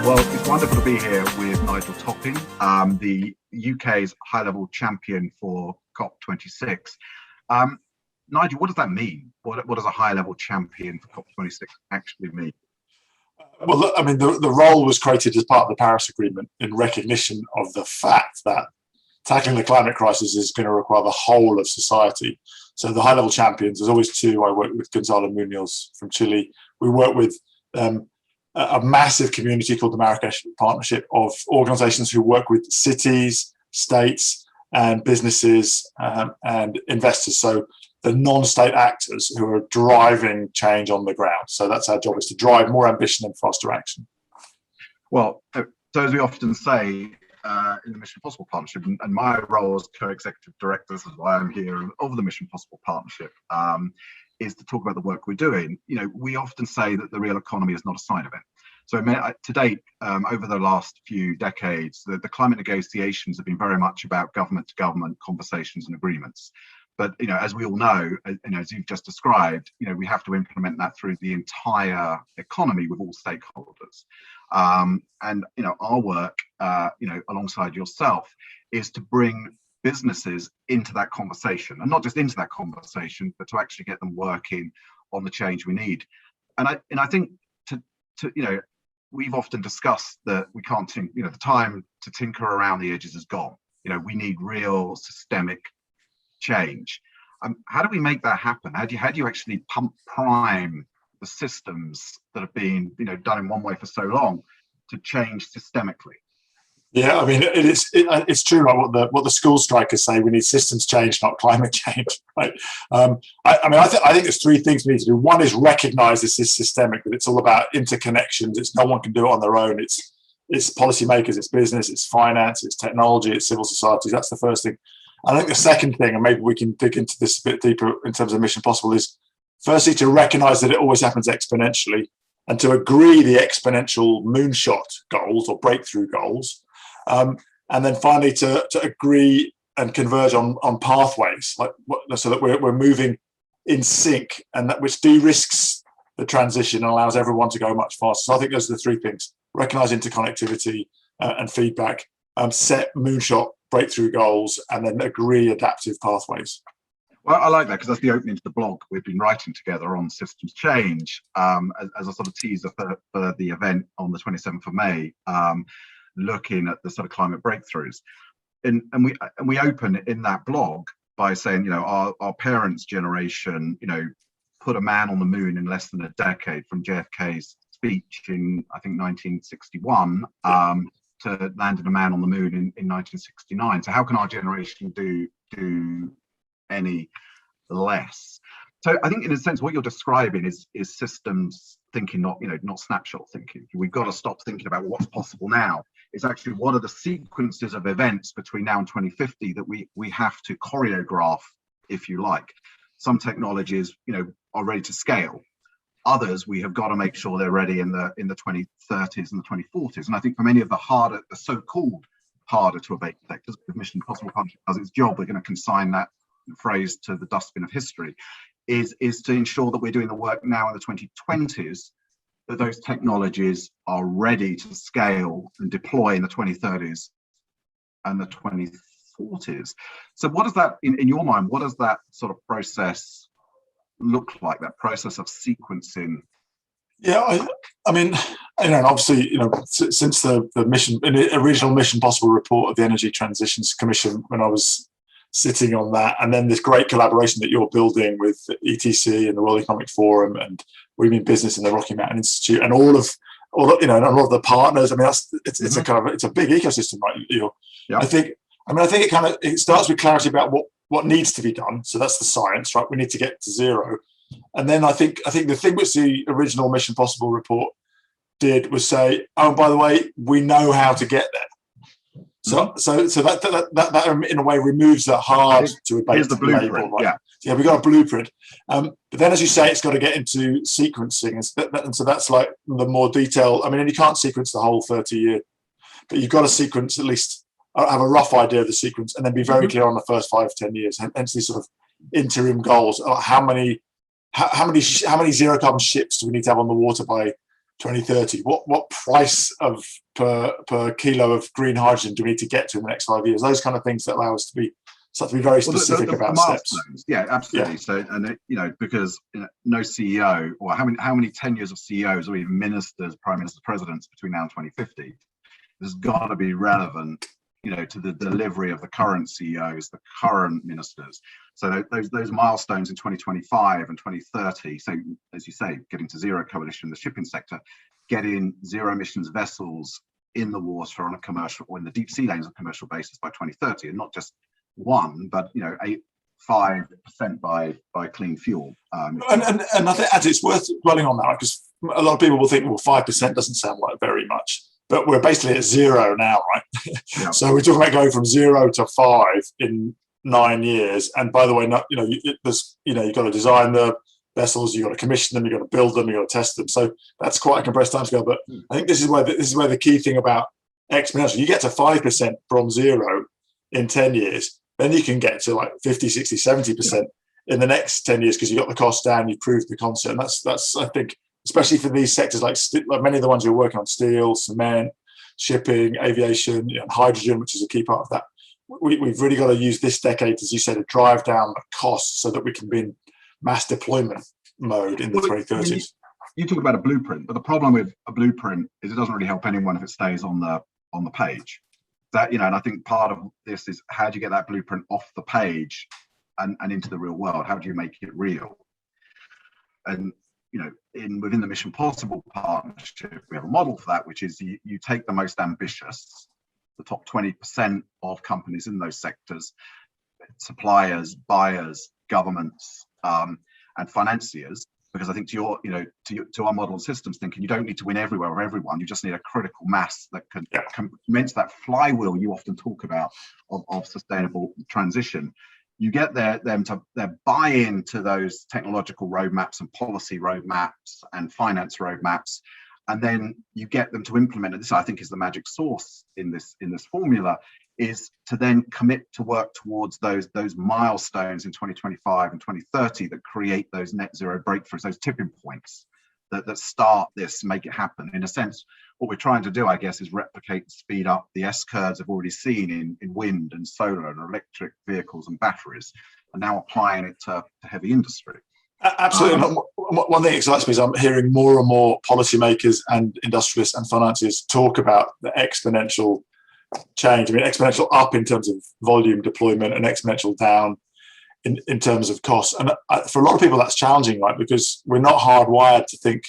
Well, it's wonderful to be here with Nigel Topping, the UK's high-level champion for COP26. Nigel, what does that mean? What does a high-level champion for COP26 actually mean? Well, look, I mean, the role was created as part of the Paris Agreement in recognition of the fact that tackling the climate crisis is going to require the whole of society. So the high-level champions, there's always two. I work with Gonzalo Munoz from Chile. We work with a massive community called the Marrakesh Partnership of organizations who work with cities, states, and businesses and investors. So the non-state actors who are driving change on the ground. So that's our job, is to drive more ambition and faster action. Well, so as we often say in the Mission Possible Partnership, and my role as co-executive director, this is why I'm here, of the Mission Possible Partnership, is to talk about the work we're doing. You know, we often say that the real economy is not a side event. So to date, over the last few decades, the climate negotiations have been very much about government-to-government conversations and agreements. But as we all know, as you've just described, we have to implement that through the entire economy with all stakeholders. And our work, alongside yourself, is to bring businesses into that conversation, and not just into that conversation, but to actually get them working on the change we need. And I think we've often discussed that we can't think, the time to tinker around the edges is gone. We need real systemic change. How do we make that happen? How do you actually prime the systems that have been done in one way for so long to change systemically? Yeah, I mean, it's true, right? What the school strikers say: we need systems change, not climate change, right? I think there's three things we need to do. One is recognize this is systemic, that it's all about interconnections. It's no one can do it on their own. It's policymakers, it's business, it's finance, it's technology, it's civil society. That's the first thing. I think the second thing, and maybe we can dig into this a bit deeper in terms of Mission Possible, is firstly to recognize that it always happens exponentially, and to agree the exponential moonshot goals or breakthrough goals. And then finally to agree and converge on pathways, so that we're moving in sync, and that which de-risks the transition and allows everyone to go much faster. So I think those are the three things: recognize interconnectivity and feedback, set moonshot breakthrough goals, and then agree adaptive pathways. Well, I like that, because that's the opening to the blog we've been writing together on systems change, as a sort of teaser for the event on the 27th of May. Looking at the sort of climate breakthroughs, and we open in that blog by saying, our parents' generation, put a man on the moon in less than a decade, from JFK's speech in, I think, 1961, to landing a man on the moon in 1969. So how can our generation do any less? So I think, in a sense, what you're describing is systems thinking, not snapshot thinking. We've got to stop thinking about what's possible now. It's actually, what are the sequences of events between now and 2050 that we have to choreograph, if you like. Some technologies, are ready to scale. Others, we have got to make sure they're ready in the 2030s and the 2040s. And I think for many of the so-called harder to abate sectors, if Mission Possible Partnership does its job, we're going to consign that phrase to the dustbin of history. Is to ensure that we're doing the work now in the 2020s, that those technologies are ready to scale and deploy in the 2030s and the 2040s. So what does that, in your mind, what does that sort of process look like, that process of sequencing? Yeah, I mean, obviously, since the original Mission Possible report of the Energy Transitions Commission, when I was sitting on that, and then this great collaboration that you're building with ETC and the World Economic Forum and Women in Business and the Rocky Mountain Institute, and all of the partners. I mean, it's a big ecosystem, right? Yeah. I think it starts with clarity about what needs to be done. So that's the science, right? We need to get to zero, and then I think the thing which the original Mission Possible report did was say, oh, and by the way, we know how to get there. So that in a way removes that hard to abate. Here's the blueprint, label, right? Yeah, we've got a blueprint. But then, as you say, it's got to get into sequencing, and so that's like the more detail. I mean, and you can't sequence the whole 30-year, but you've got to sequence at least, have a rough idea of the sequence, and then be very clear on the first 5-10 years. Hence these sort of interim goals. How many zero carbon ships do we need to have on the water by 2030? What price of per kilo of green hydrogen do we need to get to in the next 5 years? Those kind of things that allow us to start to be very specific about steps. Yeah, absolutely. Yeah. So, and because no CEO, or how many tenures of CEOs or even ministers, prime ministers, presidents between now and 2050, there's got to be relevant, to the delivery of the current CEOs, the current ministers. So those milestones in 2025 and 2030. So, as you say, getting to zero coalition in the shipping sector, getting zero emissions vessels in the water on a commercial, or in the deep sea lanes on a commercial basis by 2030, and not just one, but 5% by clean fuel. And I think, as it's worth dwelling on that, because a lot of people will think, well, 5% doesn't sound like very much, but we're basically at zero now, right? Yeah. So we're talking about going from 0 to 5 in 9 years. And by the way, you've got to design the vessels, you've got to commission them, you've got to build them, you've got to test them. So that's quite a compressed timescale. But I think this is where the key thing about exponential, you get to 5% from 0 in 10 years. Then you can get to like 50, 60, 70% in the next 10 years because you've got the cost down, you've proved the concept. And that's I think, especially for these sectors like many of the ones you're working on, steel, cement, shipping, aviation, hydrogen, which is a key part of that. We've really got to use this decade, as you said, to drive down the costs so that we can be in mass deployment mode in the 2030s. You talk about a blueprint, but the problem with a blueprint is it doesn't really help anyone if it stays on the page. And I think part of this is, how do you get that blueprint off the page and into the real world? How do you make it real? And within the Mission Possible partnership, we have a model for that, which is you take the most ambitious, the top 20% of companies in those sectors, suppliers, buyers, governments, and financiers. Because I think to our model and systems thinking, you don't need to win everywhere or everyone. You just need a critical mass that can commence that flywheel you often talk about of sustainable transition. You get them to buy into those technological roadmaps and policy roadmaps and finance roadmaps, and then you get them to implement. And this, I think, is the magic sauce in this formula, is to then commit to work towards those milestones in 2025 and 2030 that create those net zero breakthroughs, those tipping points that start this, make it happen. In a sense, what we're trying to do, I guess, is replicate and speed up the S-curves I've already seen in wind and solar and electric vehicles and batteries, and now applying it to heavy industry. Absolutely. One thing that excites me is I'm hearing more and more policymakers and industrialists and financiers talk about the exponential change. I mean, exponential up in terms of volume deployment and exponential down in terms of costs. And for a lot of people, that's challenging, right? Because we're not hardwired to think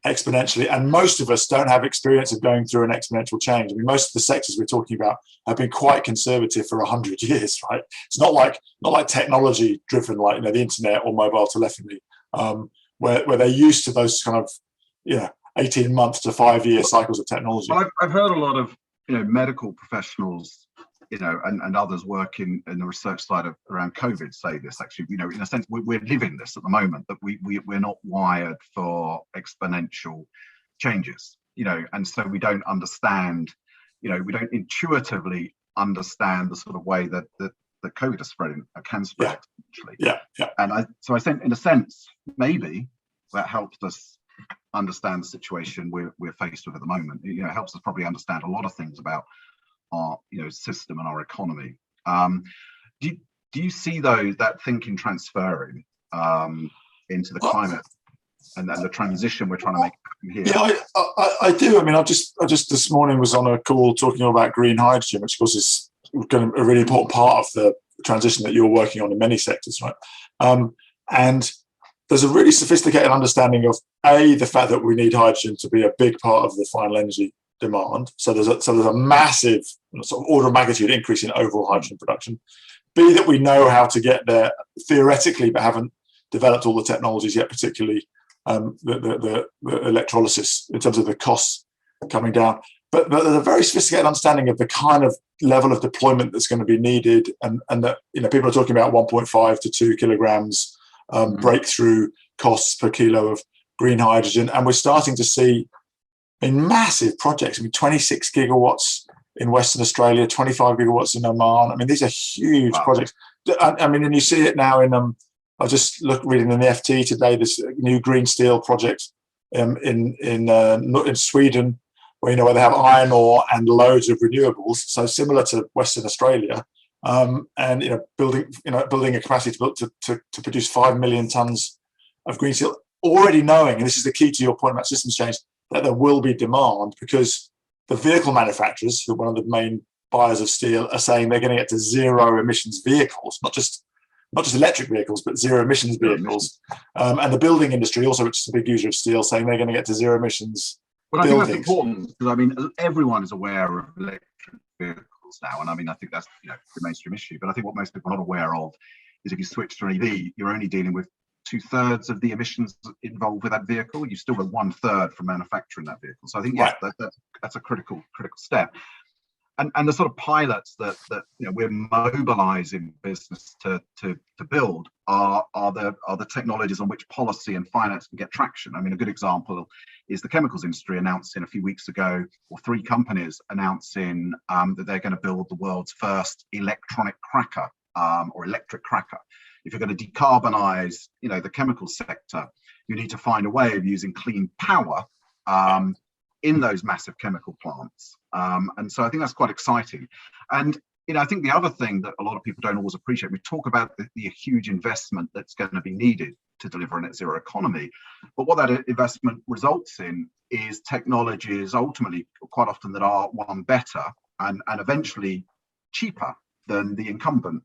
exponentially. And most of us don't have experience of going through an exponential change. I mean, most of the sectors we're talking about have been quite conservative for 100 years, right? It's not like technology driven, like the internet or mobile telephony, where they're used to those kind of 18 months to 5 year cycles of technology. Well, I've heard a lot of medical professionals, and others working in the research side around COVID say this. Actually, in a sense, we're living this at the moment, that we're not wired for exponential changes, and so we don't understand, we don't intuitively understand the sort of way that COVID is spreading, can spread actually. Yeah. And I think, in a sense, maybe that helps us understand the situation we're faced with at the moment. It helps us probably understand a lot of things about our system and our economy. Do you see that thinking transferring into the climate and the transition we're trying to make here? Yeah, I do. I mean, I just this morning was on a call talking about green hydrogen, which of course is going to be a really important part of the transition that you're working on in many sectors, right? And there's a really sophisticated understanding of the fact that we need hydrogen to be a big part of the final energy demand. So there's a massive sort of order of magnitude increase in overall hydrogen production. B, that we know how to get there theoretically, but haven't developed all the technologies yet, particularly the electrolysis in terms of the costs coming down. But there's a very sophisticated understanding of the kind of level of deployment that's going to be needed, and that people are talking about 1.5 to 2 kilograms breakthrough costs per kilo of green hydrogen, and we're starting to see in massive projects. I mean, 26 gigawatts in Western Australia, 25 gigawatts in Oman. I mean, these are huge projects. I mean, and you see it now in I just reading in the FT today, this new green steel project in Sweden, where where they have iron ore and loads of renewables, so similar to Western Australia, and building a capacity to produce 5 million tons of green steel, already knowing, and this is the key to your point about systems change, that there will be demand, because the vehicle manufacturers, who are one of the main buyers of steel, are saying they're going to get to zero emissions vehicles, not just electric vehicles, but zero emissions vehicles. And the building industry also, which is a big user of steel, saying they're going to get to zero emissions buildings. I think that's important, because I mean, everyone is aware of electric vehicles now, and I mean, I think that's the mainstream issue. But I think what most people are not aware of is if you switch to an EV, you're only dealing with 2/3 of the emissions involved with that vehicle. You still got 1/3 from manufacturing that vehicle. So I think that's a critical step. And the sort of pilots that we're mobilizing business to build are the technologies on which policy and finance can get traction. I mean, a good example is the chemicals industry announcing a few weeks ago, or 3 companies announcing that they're going to build the world's first electronic cracker, or electric cracker. If you're going to decarbonize, the chemical sector, you need to find a way of using clean power in those massive chemical plants. And so I think that's quite exciting. And I think the other thing that a lot of people don't always appreciate, we talk about the huge investment that's going to be needed to deliver a net zero economy, but what that investment results in is technologies ultimately, quite often, that are, one, better and eventually cheaper than the incumbent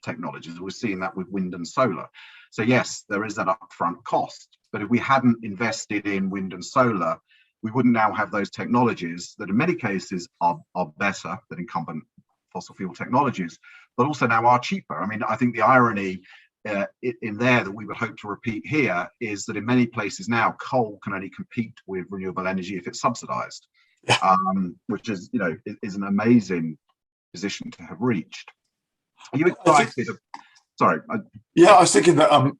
technologies. We're seeing that with wind and solar. So yes, there is that upfront cost, but if we hadn't invested in wind and solar, we wouldn't now have those technologies that in many cases are better than incumbent fossil fuel technologies, but also now are cheaper. I mean, I think the irony in there that we would hope to repeat here is that in many places now, coal can only compete with renewable energy if it's subsidized, which is, is an amazing position to have reached. Are you excited? Sorry. Yeah, I was thinking that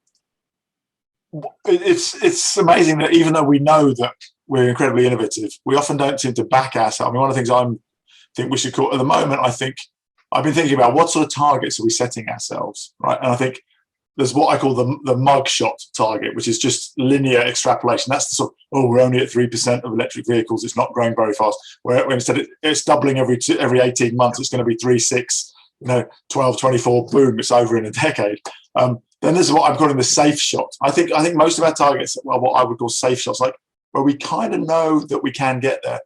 it's amazing that even though we know that we're incredibly innovative, we often don't seem to back ourselves. I mean, one of the things I think we should call at the moment, I've been thinking about what sort of targets are we setting ourselves, right? And I think there's what I call the mugshot target, which is just linear extrapolation. That's the sort of, we're only at 3% of electric vehicles. It's not growing very fast. Where instead it's doubling every 18 months. It's going to be 3, 6, 12, 24, boom, it's over in a decade. Then there's what I'm calling the safe shot. I think most of our targets are what I would call safe shots, like where we kind of know that we can get there.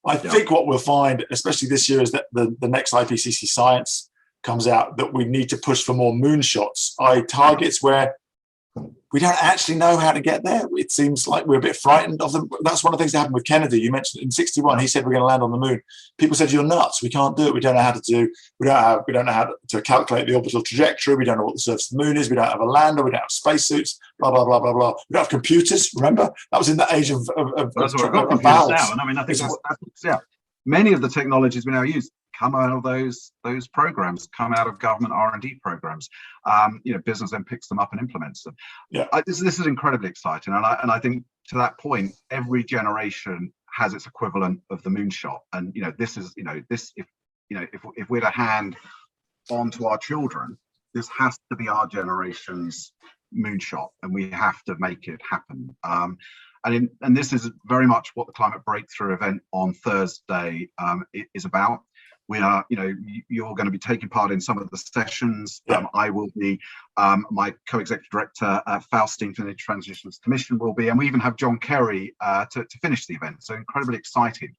I think what we'll find, especially this year, is that the next IPCC science comes out, that we need to push for more moonshots, targets where we don't actually know how to get there. It seems like we're a bit frightened of them. That's one of the things that happened with Kennedy. You mentioned in '61, he said we're going to land on the moon. People said, you're nuts. We can't do it. We don't know how to do. We don't know how to calculate the orbital trajectory. We don't know what the surface of the moon is. We don't have a lander. We don't have spacesuits. Blah blah blah blah blah. We don't have computers. Remember, that was in the age of that's what we've got computers now. And I mean, I think that's many of the technologies we now use come out of those programs, come out of government R&D programs. Business then picks them up and implements them. This is incredibly exciting, and I think to that point, every generation has its equivalent of the moonshot. And this is if we're to hand on to our children, this has to be our generation's moonshot, and we have to make it happen. And this is very much what the Climate Breakthrough event on Thursday is about. We are, you're going to be taking part in some of the sessions. I will be, my co-executive director, Faustine from the Transitions Commission will be, and we even have John Kerry to finish the event. So incredibly excited.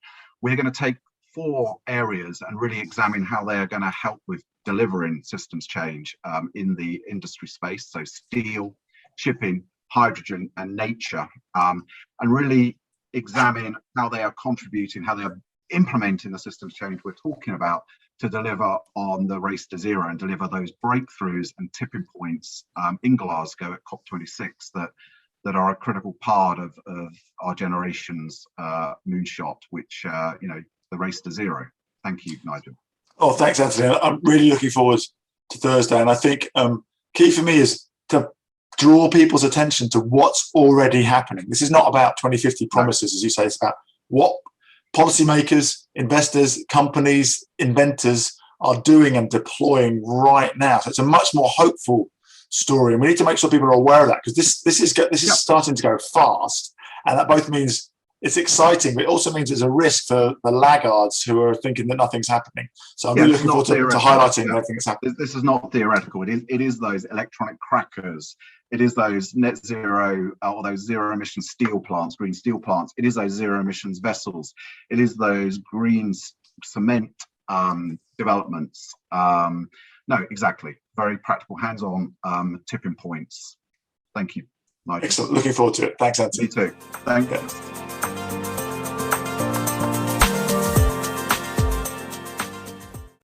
We're going to take 4 areas and really examine how they are going to help with delivering systems change in the industry space. So steel, shipping, hydrogen, and nature, and really examine how they are contributing, how they are implementing the systems change we're talking about to deliver on the race to zero and deliver those breakthroughs and tipping points in Glasgow at COP26 that are a critical part of our generation's moonshot, which the race to zero. Thank you, Nigel. Oh, thanks, Anthony. I'm really looking forward to Thursday, and I think key for me is to draw people's attention to what's already happening. This is not about 2050 promises, as you say. It's about what policymakers, investors, companies, inventors are doing and deploying right now. So it's a much more hopeful story, and we need to make sure people are aware of that, because this is starting to go fast, And that both means it's exciting, but it also means there's a risk for the laggards who are thinking that nothing's happening. So I'm really looking forward to highlighting everything that's happening. This is not theoretical. It is those electronic crackers. It is those net zero or those zero emission steel plants, green steel plants. It is those zero emissions vessels. It is those green cement developments. No, exactly. Very practical, hands-on tipping points. Thank you, Nigel. Excellent. Looking forward to it. Thanks, Anthony. Me too. Thank you.